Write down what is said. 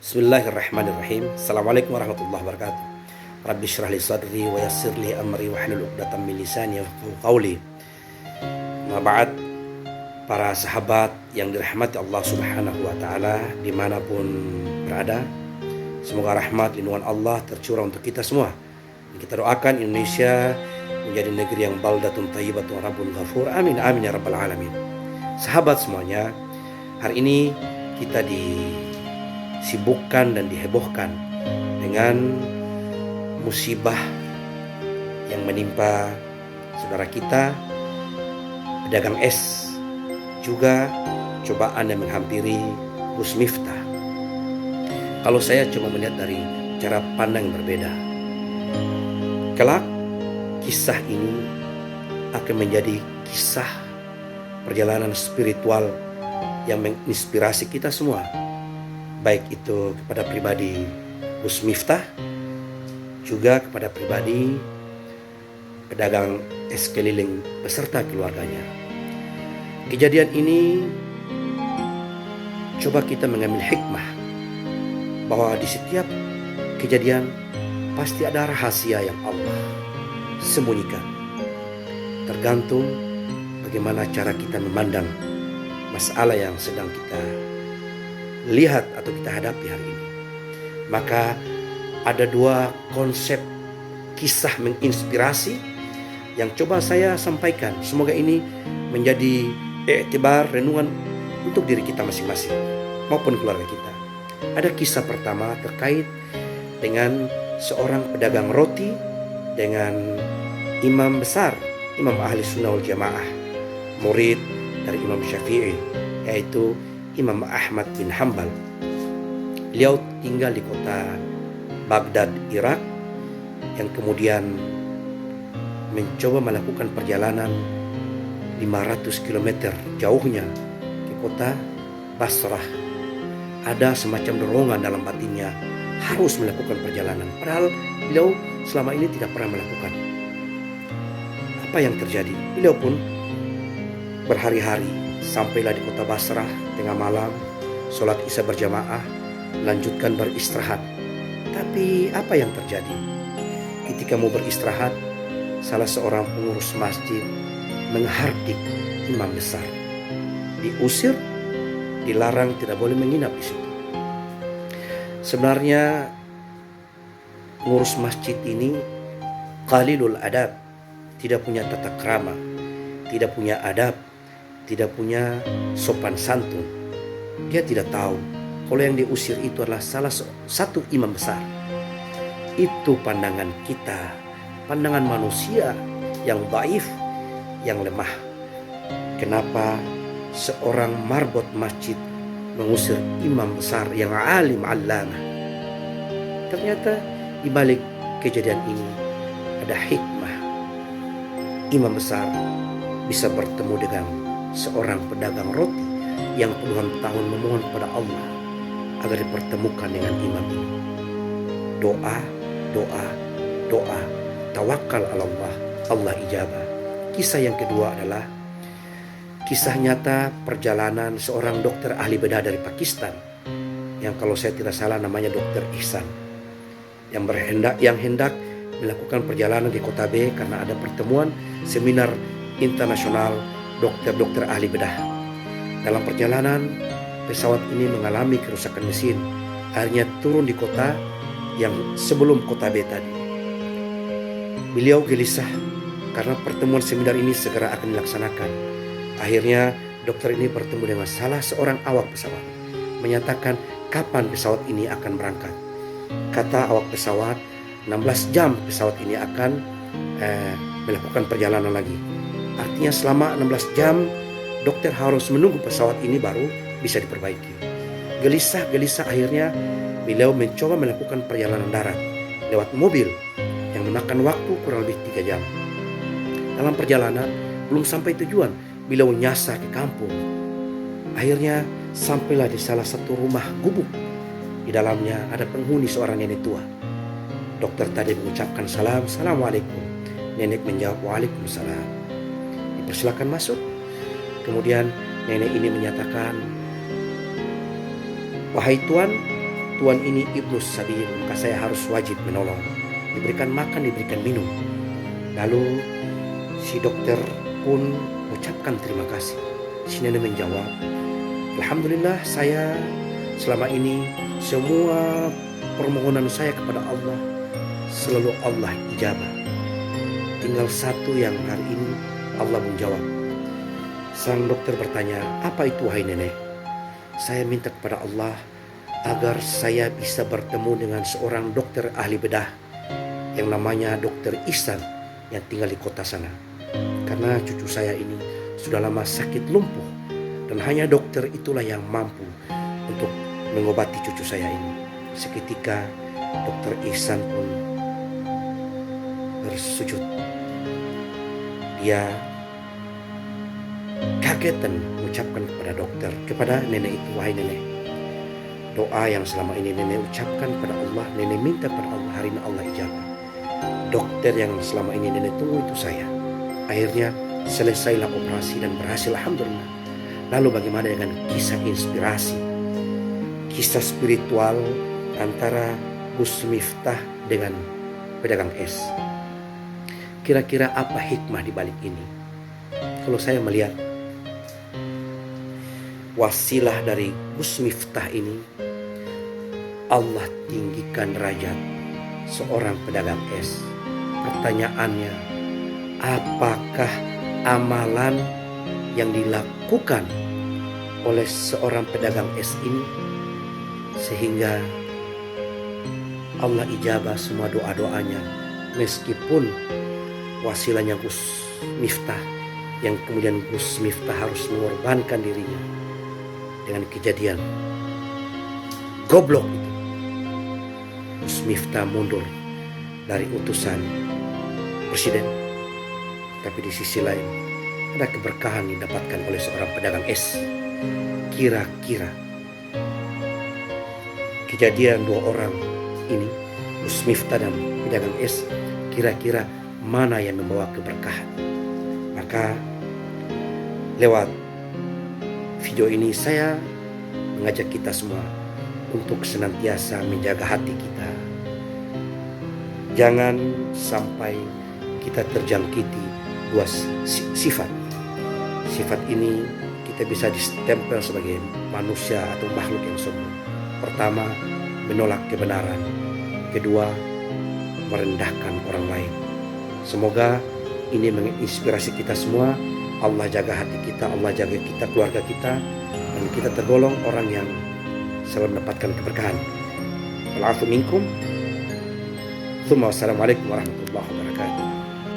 Bismillahirrahmanirrahim. Assalamualaikum warahmatullahi wabarakatuh. Rabbi syrah li sadri wa yassir li amri wahlul 'uqdatam min lisani yafqahu qawli. Ma ba'd, para sahabat yang dirahmati Allah Subhanahu wa taala dimanapun berada, semoga rahmat lindungan Allah tercurah untuk kita semua. Dan kita doakan Indonesia menjadi negeri yang baldatun thayyibatun rabbun ghafur. Amin amin ya rabbal alamin. Sahabat semuanya, hari ini kita disibukkan dan dihebohkan dengan musibah yang menimpa saudara kita pedagang es, juga cobaan yang menghampiri Gus Miftah. Kalau saya cuma melihat dari cara pandang yang berbeda, kelak kisah ini akan menjadi kisah perjalanan spiritual yang menginspirasi kita semua, baik itu kepada pribadi Gus Miftah, juga kepada pribadi pedagang es keliling beserta keluarganya. Kejadian ini coba kita mengambil hikmah bahwa di setiap kejadian pasti ada rahasia yang Allah sembunyikan. Tergantung bagaimana cara kita memandang masalah yang sedang kita lihat atau kita hadapi hari ini. Maka ada dua konsep kisah menginspirasi yang coba saya sampaikan. Semoga ini menjadi iktibar, renungan untuk diri kita masing-masing maupun keluarga kita. Ada kisah pertama terkait dengan seorang pedagang roti dengan imam besar, Imam Ahli Sunnah wal Jamaah, murid dari Imam Syafi'i, yaitu Imam Ahmad bin Hanbal. Beliau tinggal di kota Baghdad, Irak, yang kemudian mencoba melakukan perjalanan 500 km jauhnya ke kota Basrah. Ada semacam dorongan dalam batinnya harus melakukan perjalanan, padahal beliau selama ini tidak pernah melakukan. Apa yang terjadi? Beliau pun berhari-hari sampailah di kota Basrah tengah malam, sholat isya berjamaah, lanjutkan beristirahat. Tapi apa yang terjadi? Ketika mau beristirahat, salah seorang pengurus masjid menghardik imam besar. Diusir, dilarang, tidak boleh menginap di situ. Sebenarnya pengurus masjid ini qalilul adab, tidak punya tata krama, tidak punya adab, tidak punya sopan santun. Dia tidak tahu kalau yang diusir itu adalah salah satu imam besar. Itu pandangan kita, pandangan manusia yang dhaif, yang lemah. Kenapa seorang marbot masjid mengusir imam besar yang alim allamah? Ternyata di balik kejadian ini ada hikmah. Imam besar bisa bertemu dengan seorang pedagang roti yang puluhan tahun memohon kepada Allah agar dipertemukan dengan imam ini. Doa, doa, doa, tawakal ala Allah, Allah ijabah. Kisah yang kedua adalah kisah nyata perjalanan seorang dokter ahli bedah dari Pakistan, yang kalau saya tidak salah namanya Dokter Ihsan, yang hendak melakukan perjalanan di kota B karena ada pertemuan seminar internasional dokter-dokter ahli bedah. Dalam perjalanan, pesawat ini mengalami kerusakan mesin. Akhirnya turun di kota yang sebelum kota B tadi. Beliau gelisah karena pertemuan seminar ini segera akan dilaksanakan. Akhirnya dokter ini bertemu dengan salah seorang awak pesawat, menyatakan kapan pesawat ini akan berangkat. Kata awak pesawat, 16 jam pesawat ini akan melakukan perjalanan lagi. Artinya selama 16 jam dokter harus menunggu pesawat ini baru bisa diperbaiki. Gelisah akhirnya beliau mencoba melakukan perjalanan darat lewat mobil yang memakan waktu kurang lebih 3 jam. Dalam perjalanan belum sampai tujuan, beliau nyasar ke kampung. Akhirnya sampailah di salah satu rumah gubuk. Di dalamnya ada penghuni seorang nenek tua. Dokter tadi mengucapkan salam, assalamualaikum. Nenek menjawab waalaikumsalam. Dipersilakan masuk. Kemudian nenek ini menyatakan, wahai tuan, Tuan ini Ibnu Sabil, maka saya harus wajib menolong. Diberikan makan, diberikan minum. Lalu si dokter pun ucapkan terima kasih. Si nenek menjawab, alhamdulillah saya selama ini semua permohonan saya kepada Allah selalu Allah ijabah. Tinggal satu yang hari ini Allah menjawab. Sang dokter bertanya, apa itu wahai nenek? Saya minta kepada Allah agar saya bisa bertemu dengan seorang dokter ahli bedah yang namanya Dokter Ihsan yang tinggal di kota sana. Karena cucu saya ini sudah lama sakit lumpuh dan hanya dokter itulah yang mampu untuk mengobati cucu saya ini. Seketika Dokter Ihsan pun bersujud. Dia kaget dan mengucapkan kepada dokter, kepada nenek itu, wahai nenek, doa yang selama ini nenek ucapkan kepada Allah, nenek minta kepada Allah, hari ini Allah ijabah. Dokter yang selama ini nenek tunggu itu saya. Akhirnya selesailah operasi dan berhasil, alhamdulillah. Lalu bagaimana dengan kisah inspirasi, kisah spiritual antara Gus Miftah dengan pedagang es? Kira-kira apa hikmah di balik ini? Kalau saya melihat wasilah dari Gus Miftah ini, Allah tinggikan derajat seorang pedagang es. Pertanyaannya, apakah amalan yang dilakukan oleh seorang pedagang es ini sehingga Allah ijabah semua doa-doanya, meskipun wasilahnya Gus Miftah, yang kemudian Gus Miftah harus mengorbankan dirinya dengan kejadian goblok itu. Gus Miftah mundur dari utusan presiden, tapi di sisi lain ada keberkahan didapatkan oleh seorang pedagang es. Kira-kira kejadian dua orang ini, Gus Miftah dan pedagang es, kira-kira mana yang membawa keberkahan? Maka lewat video ini saya mengajak kita semua untuk senantiasa menjaga hati kita. Jangan sampai kita terjangkiti dua sifat. Sifat ini kita bisa distempel sebagai manusia atau makhluk yang sombong. Pertama, menolak kebenaran. Kedua, merendahkan orang lain. Semoga ini menginspirasi kita semua. Allah jaga hati kita, Allah jaga kita, keluarga kita, dan kita tergolong orang yang selalu mendapatkan keberkahan. Wal afu minkum. Assalamualaikum warahmatullahi wabarakatuh.